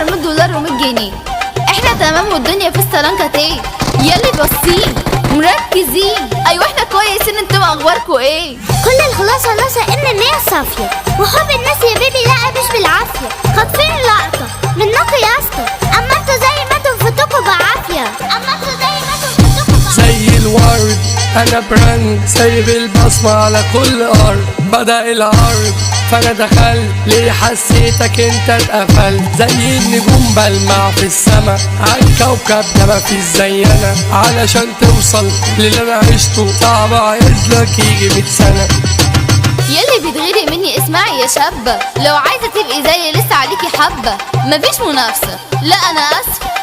الشهر $100 و100 جنيه. احنا تمام والدنيا في السلانكة يلي باصين مركزين. ايوه احنا كويسين، انتوا اخباركوا ايه؟ كل الخلاصة ان النية صافية وحب الناس يا بيبي لا مش بالعافية. خاطفين اللقطة منكوا يا اسطى، اما انتوا زي ما تنفتكوا بعافية. زي الورد انا براند سايب البصمة على كل ارض. بدأ العرض فانا دخلت ليه حسيتك انت اتقفلت. زي النجوم بلمع في السما عالكوكب ده مفيش زينا. علشان توصل للي انا عشته صعب عايزلك يجي 100 سنة. يلي بتغيري مني اسمعي يا شابة، لو عايزة تبقي زي لسه عليكي حبة. مفيش منافسة، لا انا اسفة.